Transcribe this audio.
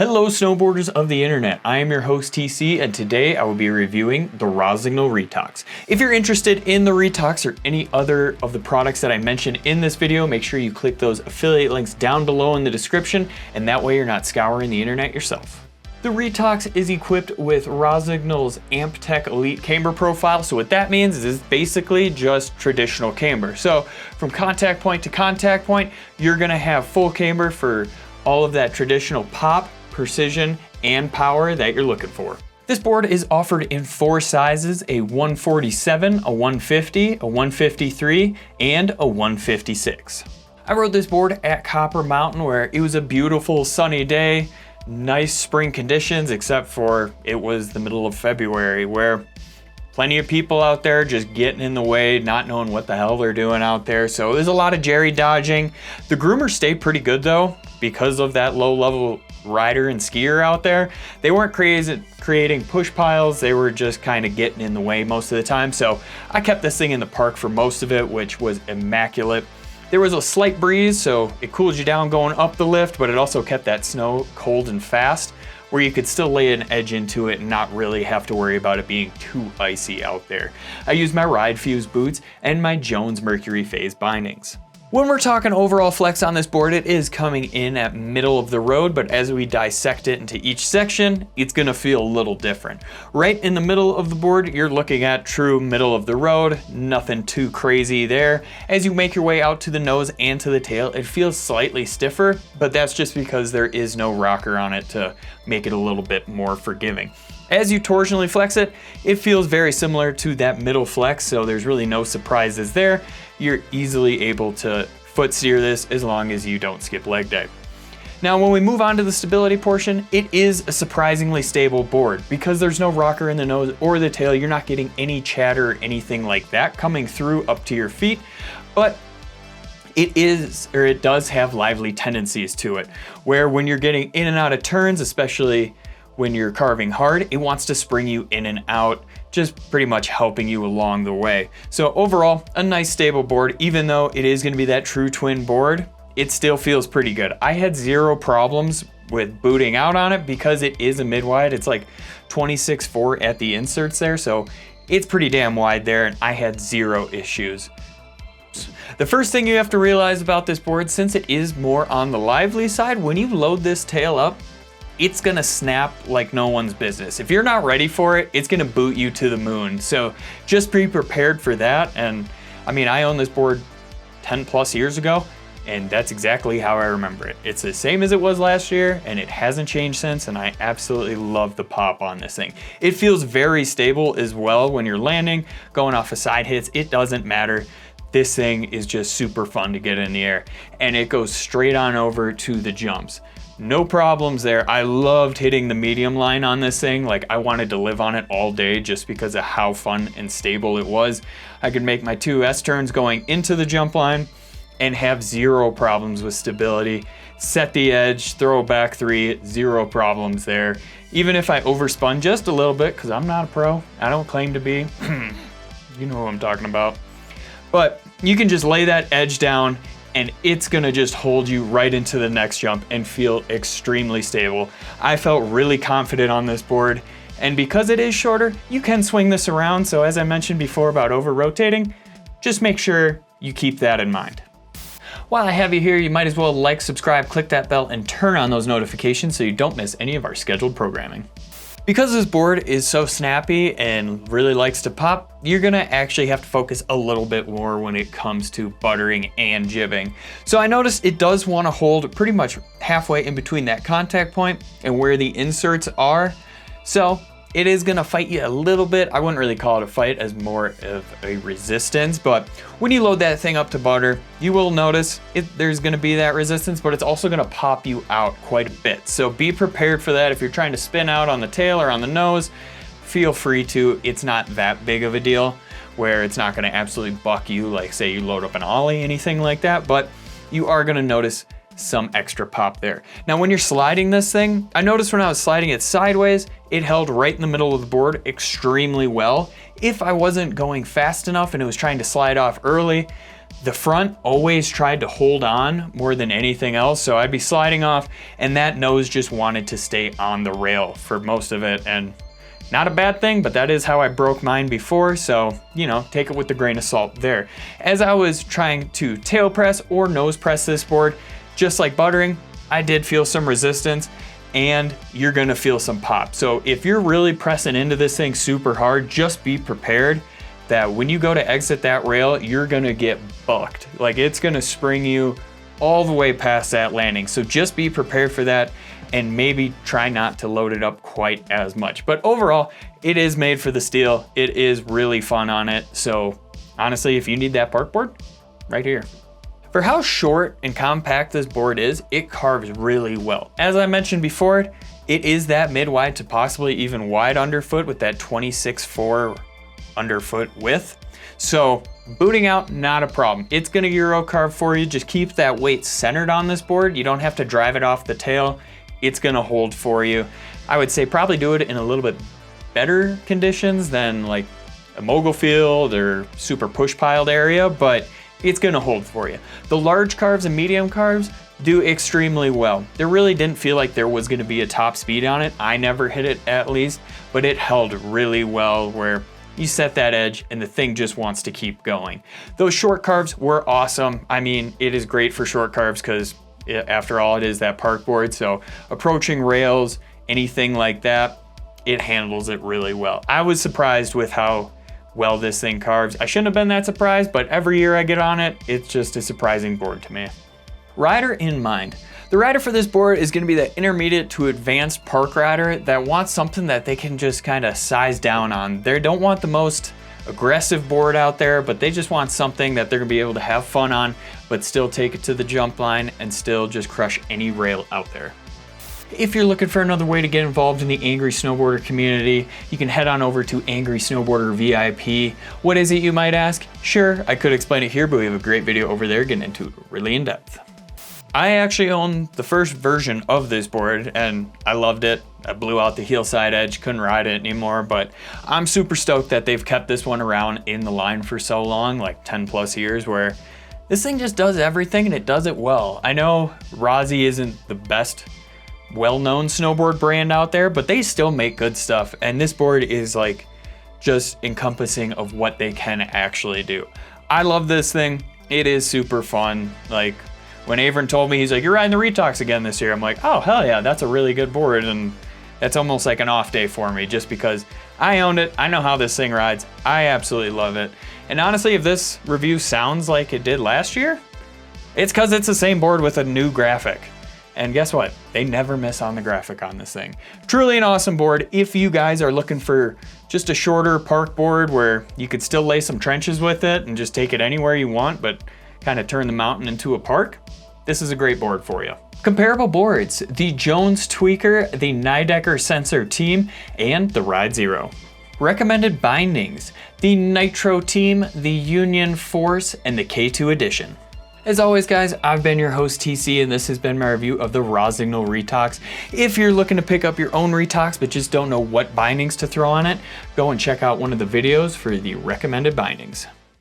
Hello snowboarders of the internet, I am your host TC and today I will be reviewing the Rossignol Retox. If you're interested in the Retox or any other of the products that I mentioned in this video, make sure you click those affiliate links down below in the description and that way you're not scouring the internet yourself. The Retox is equipped with Rossignol's AmpTech Elite camber profile, so what that means is it's basically just traditional camber. So from contact point to contact point, you're gonna have full camber for all of that traditional pop, precision, and power that you're looking for. This board is offered in 4 sizes, a 147, a 150, a 153, and a 156. I rode this board at Copper Mountain where it was a beautiful sunny day, nice spring conditions, except for it was the middle of February where plenty of people out there just getting in the way, not knowing what the hell they're doing out there. So there's a lot of jerry dodging. The groomers stayed pretty good though, because of that low level rider and skier out there. They weren't creating push piles, they were just kind of getting in the way most of the time. So I kept this thing in the park for most of it, which was immaculate. There was a slight breeze, so it cooled you down going up the lift, but it also kept that snow cold and fast, where you could still lay an edge into it and not really have to worry about it being too icy out there. I used my Ride Fuse boots and my Jones Mercury Phase bindings. When we're talking overall flex on this board, it is coming in at middle of the road, but as we dissect it into each section, it's gonna feel a little different. Right in the middle of the board, you're looking at true middle of the road, nothing too crazy there. As you make your way out to the nose and to the tail, it feels slightly stiffer, but that's just because there is no rocker on it to make it a little bit more forgiving. As you torsionally flex it, it feels very similar to that middle flex, so there's really no surprises there. You're easily able to foot steer this as long as you don't skip leg day. Now when we move on to the stability portion, it is a surprisingly stable board. Because there's no rocker in the nose or the tail, you're not getting any chatter or anything like that coming through up to your feet, but it does have lively tendencies to it, where when you're getting in and out of turns, especially when you're carving hard, it wants to spring you in and out, just pretty much helping you along the way. So overall, a nice stable board. Even though it is gonna be that true twin board, it still feels pretty good. I had 0 problems with booting out on it because it is a mid-wide. It's like 26.4 at the inserts there, so it's pretty damn wide there, and I had 0 issues. The first thing you have to realize about this board, since it is more on the lively side, when you load this tail up, it's gonna snap like no one's business. If you're not ready for it, it's gonna boot you to the moon. So just be prepared for that. And I mean, I owned this board 10 plus years ago, and that's exactly how I remember it. It's the same as it was last year, and it hasn't changed since, and I absolutely love the pop on this thing. It feels very stable as well when you're landing, going off of side hits, it doesn't matter. This thing is just super fun to get in the air, and it goes straight on over to the jumps. No problems there. I loved hitting the medium line on this thing. Like, I wanted to live on it all day just because of how fun and stable it was. I could make my 2 S-turns going into the jump line and have 0 problems with stability. Set the edge, throw back 3, 0 problems there. Even if I overspun just a little bit, because I'm not a pro, I don't claim to be. You know who I'm talking about. But you can just lay that edge down and it's gonna just hold you right into the next jump and feel extremely stable. I felt really confident on this board, and because it is shorter, you can swing this around. So as I mentioned before about over rotating, just make sure you keep that in mind. While I have you here, you might as well like, subscribe, click that bell, and turn on those notifications so you don't miss any of our scheduled programming. Because this board is so snappy and really likes to pop, you're gonna actually have to focus a little bit more when it comes to buttering and jibbing. So I noticed it does want to hold pretty much halfway in between that contact point and where the inserts are. So it is gonna fight you a little bit. I wouldn't really call it a fight, as more of a resistance, but when you load that thing up to butter, you will notice there's gonna be that resistance, but it's also gonna pop you out quite a bit. So be prepared for that. If you're trying to spin out on the tail or on the nose, feel free to. It's not that big of a deal where it's not gonna absolutely buck you, like say you load up an ollie, anything like that, but you are gonna notice some extra pop there. Now when you're sliding this thing, I noticed when I was sliding it sideways, it held right in the middle of the board extremely well. If I wasn't going fast enough and it was trying to slide off early, The front always tried to hold on more than anything else, so I'd be sliding off and that nose just wanted to stay on the rail for most of it. And not a bad thing, but that is how I broke mine before, so, you know, take it with a grain of salt there. As I was trying to tail press or nose press this board, just like buttering, I did feel some resistance, and you're gonna feel some pop. So if you're really pressing into this thing super hard, just be prepared that when you go to exit that rail, you're gonna get bucked. Like, it's gonna spring you all the way past that landing. So just be prepared for that, and maybe try not to load it up quite as much. But overall, it is made for the steel. It is really fun on it. So honestly, if you need that park board, right here. For how short and compact this board is, it carves really well. As I mentioned before, it is that mid-wide to possibly even wide underfoot with that 26.4 underfoot width. So booting out, not a problem. It's gonna Euro carve for you. Just keep that weight centered on this board. You don't have to drive it off the tail. It's gonna hold for you. I would say probably do it in a little bit better conditions than like a mogul field or super push piled area, but it's gonna hold for you. The large carves and medium carves do extremely well. There really didn't feel like there was gonna be a top speed on it. I never hit it at least, but it held really well where you set that edge and the thing just wants to keep going. Those short carves were awesome. I mean, it is great for short carves because after all, it is that park board. So approaching rails, anything like that, it handles it really well. I was surprised with how well this thing carves. I shouldn't have been that surprised, but every year I get on it, it's just a surprising board to me. Rider in mind. The rider for this board is gonna be that intermediate to advanced park rider that wants something that they can just kind of size down on. They don't want the most aggressive board out there, but they just want something that they're gonna be able to have fun on, but still take it to the jump line and still just crush any rail out there. If you're looking for another way to get involved in the Angry Snowboarder community, you can head on over to Angry Snowboarder VIP. What is it, you might ask? Sure, I could explain it here, but we have a great video over there getting into it really in depth. I actually own the first version of this board and I loved it. I blew out the heel side edge, couldn't ride it anymore, but I'm super stoked that they've kept this one around in the line for so long, like 10 plus years, where this thing just does everything and it does it well. I know Rossi isn't the best well-known snowboard brand out there, but they still make good stuff. And this board is like just encompassing of what they can actually do. I love this thing. It is super fun. Like, when Avran told me, he's like, you're riding the Retox again this year. I'm like, oh, hell yeah, that's a really good board. And that's almost like an off day for me just because I owned it. I know how this thing rides. I absolutely love it. And honestly, if this review sounds like it did last year, it's because it's the same board with a new graphic. And guess what? They never miss on the graphic on this thing. Truly an awesome board. If you guys are looking for just a shorter park board where you could still lay some trenches with it and just take it anywhere you want, but kind of turn the mountain into a park, this is a great board for you. Comparable boards, the Jones Tweaker, the Nidecker Sensor Team, and the Ride Zero. Recommended bindings, the Nitro Team, the Union Force, and the K2 Edition. As always, guys, I've been your host, TC, and this has been my review of the Rossignol Retox. If you're looking to pick up your own Retox but just don't know what bindings to throw on it, go and check out one of the videos for the recommended bindings.